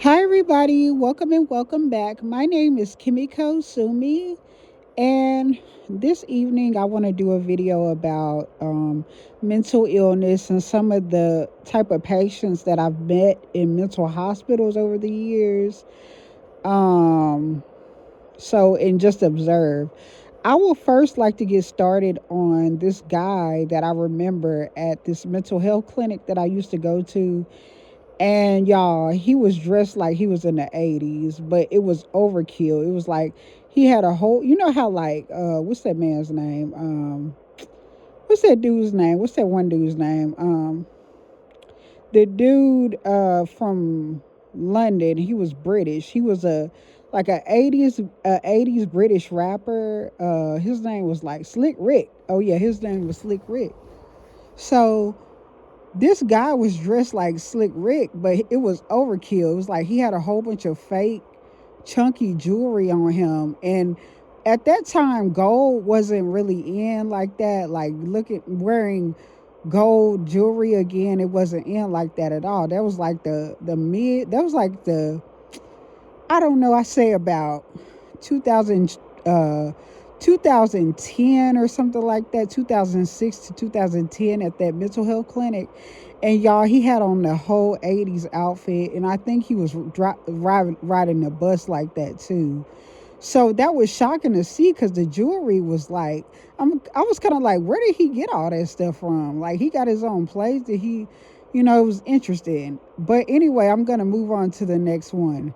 Hi, everybody. Welcome and welcome back. My name is Kimiko Sumi, and this evening I want to do a video about mental illness and some of the type of patients that I've met in mental hospitals over the years. Um, and just observe. I will first like to get started on this guy that I remember at this mental health clinic that I used to go to, and y'all, he was dressed like he was in the 80s, but it was overkill. It was like he had a whole, you know how like what's that man's name? What's that dude's name? What's that one dude's name? The dude from London, he was British. He was a like a 80s British rapper. His name was like Slick Rick. Oh yeah, his name was Slick Rick. So this guy was dressed like Slick Rick, but it was overkill. It was like he had a whole bunch of fake, chunky jewelry on him. And at that time, gold wasn't really in like that. Like, look at wearing gold jewelry again, it wasn't in like that at all. That was like the mid, that was like the, I don't know, I say about 2000, 2010 or something like that, 2006 to 2010 at that mental health clinic. And y'all, he had on the whole 80s outfit. And I think he was riding the bus like that too. So that was shocking to see because the jewelry was like, I was kind of like, where did he get all that stuff from? Like, he got his own place. Did he, it was interesting. But anyway, I'm going to move on to the next one.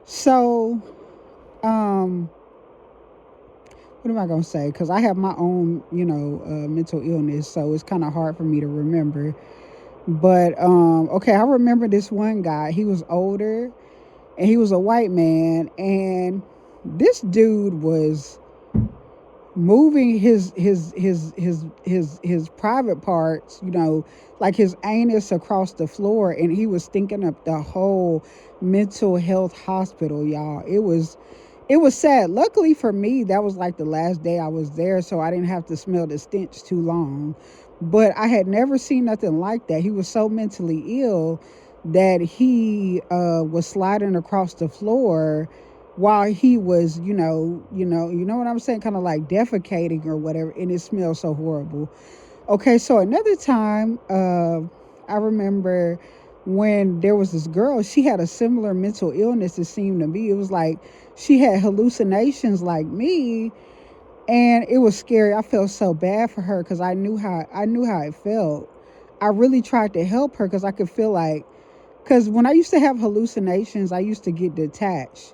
So, um, what am I going to say? Because I have my own, mental illness. So it's kind of hard for me to remember. But, okay, I remember this one guy. He was older and he was a white man. And this dude was moving his private parts, like his anus across the floor, and he was stinking up the whole mental health hospital, y'all. It was sad. Luckily for me, that was like the last day I was there, so I didn't have to smell the stench too long. But I had never seen nothing like that. He was so mentally ill that he was sliding across the floor while he was, what I'm saying, kind of like defecating or whatever, and it smelled so horrible. Okay, so another time, I remember when there was this girl, she had a similar mental illness, it seemed to me. It was like she had hallucinations like me, and it was scary. I felt so bad for her because I knew how it felt. I really tried to help her because I could feel like, because when I used to have hallucinations, I used to get detached.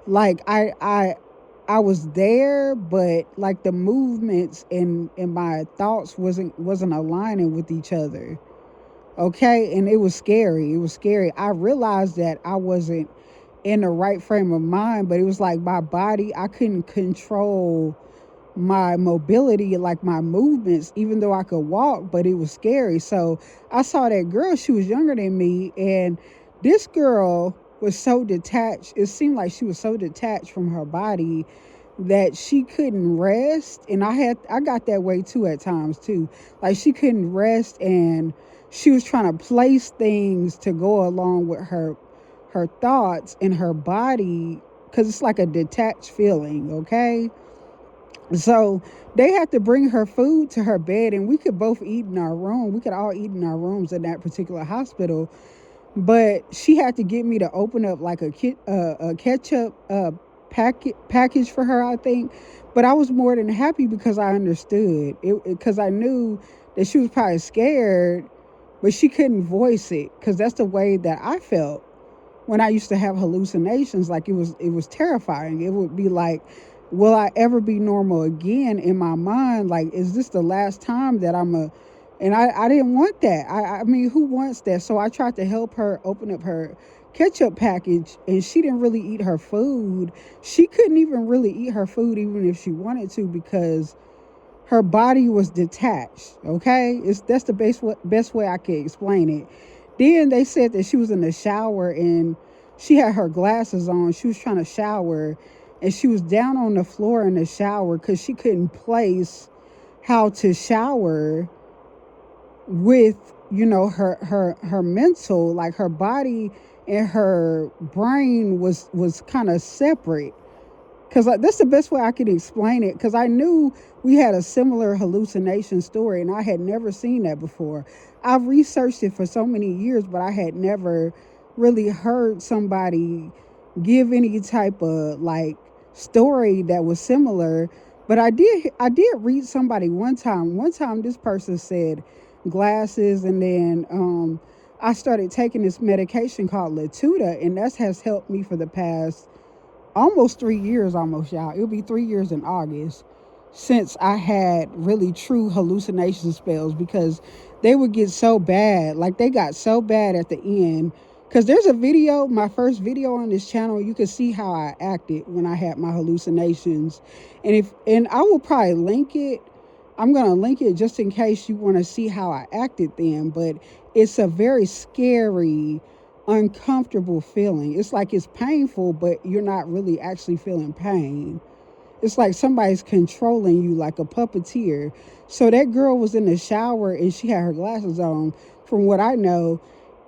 Like I was there, but like the movements and my thoughts wasn't aligning with each other. Okay, and it was scary. It was scary. I realized that I wasn't in the right frame of mind, but it was like my body, I couldn't control my mobility, like my movements, even though I could walk, but it was scary. So I saw that girl, she was younger than me, and this girl was so detached. It seemed like she was so detached from her body that she couldn't rest. And I got that way too at times too. Like she couldn't rest, and she was trying to place things to go along with her thoughts in her body, because it's like a detached feeling, okay? So they had to bring her food to her bed, and we could both eat in our room. We could all eat in our rooms in that particular hospital. But she had to get me to open up like a ketchup package for her, I think. But I was more than happy because I understood it, because I knew that she was probably scared, but she couldn't voice it because that's the way that I felt when I used to have hallucinations. Like it was terrifying. It would be like, will I ever be normal again in my mind? Like, is this the last time that and I didn't want that. I mean, who wants that? So I tried to help her open up her ketchup package, and she didn't really eat her food. She couldn't even really eat her food even if she wanted to, because her body was detached. Okay, that's the best way I could explain it. Then they said that she was in the shower and she had her glasses on. She was trying to shower, and she was down on the floor in the shower because she couldn't place how to shower with her mental, like her body and her brain was kind of separate. Because that's the best way I could explain it. Because I knew we had a similar hallucination story, and I had never seen that before. I've researched it for so many years, but I had never really heard somebody give any type of like story that was similar. But I did read somebody one time. One time, this person said glasses, and then I started taking this medication called Latuda, and that has helped me for the past almost 3 years, almost, y'all. It'll be 3 years in August since I had really true hallucination spells, because they would get so bad. Like, they got so bad at the end. Because there's a video, my first video on this channel, you can see how I acted when I had my hallucinations. And I will probably link it. I'm going to link it just in case you want to see how I acted then. But it's a very scary, uncomfortable feeling. It's like it's painful, but you're not really actually feeling pain. It's like somebody's controlling you like a puppeteer. So that girl was in the shower and she had her glasses on, from what I know.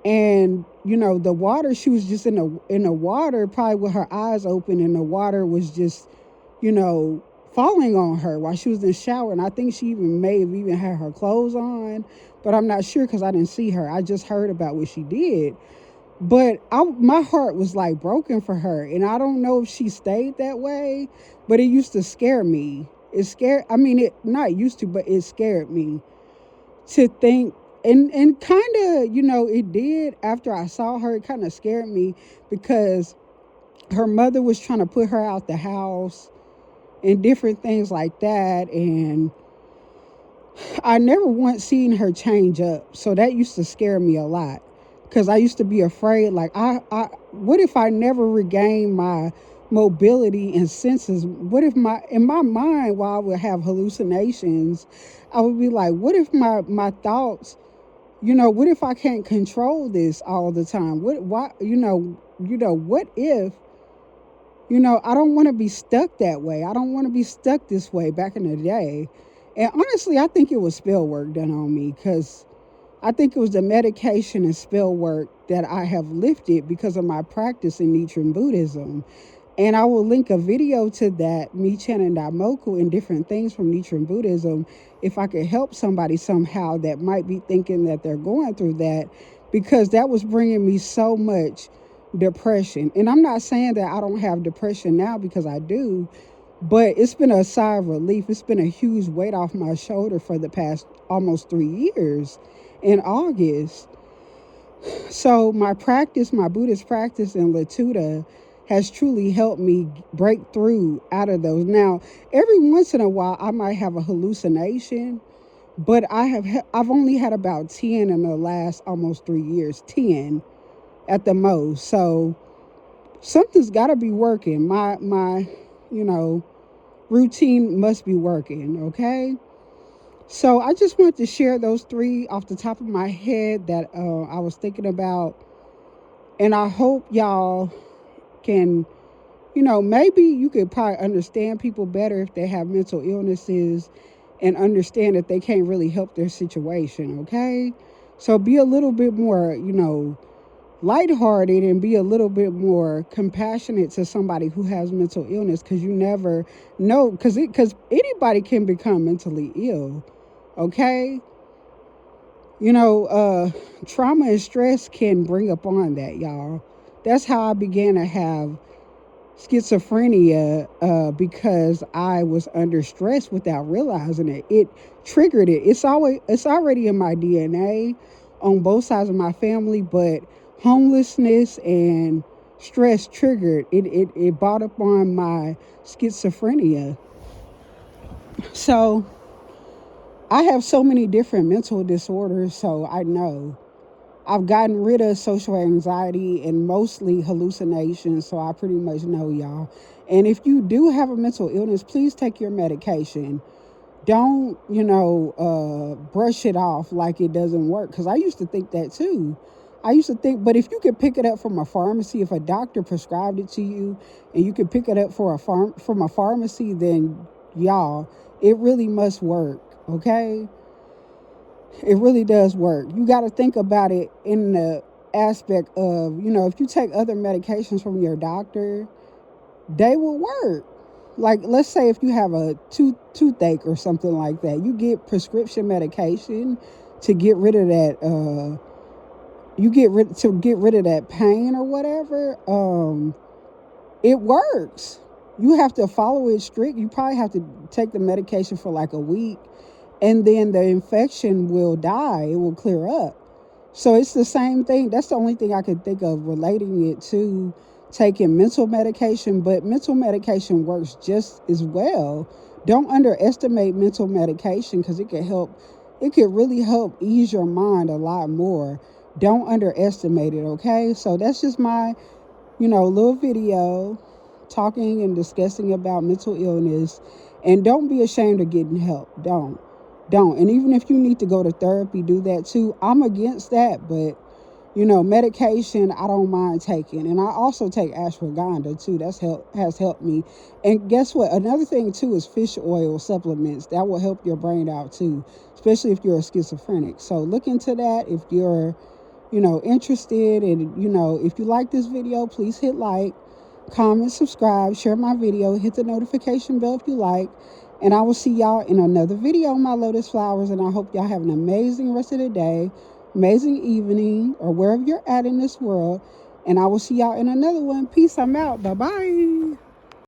And the water, she was just in the water, probably with her eyes open, and the water was just, you know, falling on her while she was in the shower. And I think she even may have even had her clothes on, but I'm not sure because I didn't see her. I just heard about what she did. But my heart was like broken for her. And I don't know if she stayed that way, but it used to scare me. I mean, it not used to, but it scared me to think. And kind of, it did after I saw her. It kind of scared me because her mother was trying to put her out the house and different things like that. And I never once seen her change up. So that used to scare me a lot, because I used to be afraid, like, what if I never regain my mobility and senses? What if in my mind, while I would have hallucinations, I would be like, what if my thoughts, what if I can't control this all the time? What if, I don't want to be stuck that way. I don't want to be stuck this way back in the day. And honestly, I think it was spell work done on me, because I think it was the medication and spell work that I have lifted because of my practice in Nichiren Buddhism. And I will link a video to that, me chanting Daimoku and different things from Nichiren Buddhism, if I could help somebody somehow that might be thinking that they're going through that, because that was bringing me so much depression. And I'm not saying that I don't have depression now, because I do, but it's been a sigh of relief. It's been a huge weight off my shoulder for the past almost 3 years in August. So my practice, my Buddhist practice in Latuda, has truly helped me break through out of those. Now, every once in a while, I might have a hallucination, but I've only had about 10 in the last almost 3 years, 10 at the most. So something's got to be working. My routine must be working. Okay. So I just wanted to share those three off the top of my head that I was thinking about. And I hope y'all can, maybe you could probably understand people better if they have mental illnesses, and understand that they can't really help their situation, okay? So be a little bit more, lighthearted, and be a little bit more compassionate to somebody who has mental illness, because you never know, because anybody can become mentally ill, okay? Trauma and stress can bring upon that, y'all. That's how I began to have schizophrenia, because I was under stress without realizing it. It triggered it. It's already in my DNA on both sides of my family, but homelessness and stress triggered it. It brought upon my schizophrenia. So I have so many different mental disorders, so I know. I've gotten rid of social anxiety and mostly hallucinations, so I pretty much know, y'all. And if you do have a mental illness, please take your medication. Don't, brush it off like it doesn't work, because I used to think that too. I used to think, but if you could pick it up from a pharmacy, if a doctor prescribed it to you, and you could pick it up from a pharmacy, then y'all, it really must work, okay? It really does work. You got to think about it in the aspect of, if you take other medications from your doctor, they will work. Like, let's say if you have a toothache or something like that, you get prescription medication to get rid of that. You get rid of that pain or whatever. It works. You have to follow it strict. You probably have to take the medication for like a week, and then the infection will die. It will clear up. So it's the same thing. That's the only thing I could think of relating it to taking mental medication, but mental medication works just as well. Don't underestimate mental medication because it can really help ease your mind a lot more. Don't underestimate it, okay? So that's just my, little video talking and discussing about mental illness. And don't be ashamed of getting help. Don't. And even if you need to go to therapy, do that too. I'm against that, but medication I don't mind taking. And I also take ashwagandha too. Has helped me. And guess what? Another thing too is fish oil supplements. That will help your brain out too, especially if you're a schizophrenic. So look into that if you're interested. And if you like this video, please hit like, comment, subscribe, share my video, hit the notification bell if you like. And I will see y'all in another video, my lotus flowers. And I hope y'all have an amazing rest of the day, amazing evening, or wherever you're at in this world. And I will see y'all in another one. Peace. I'm out. Bye bye.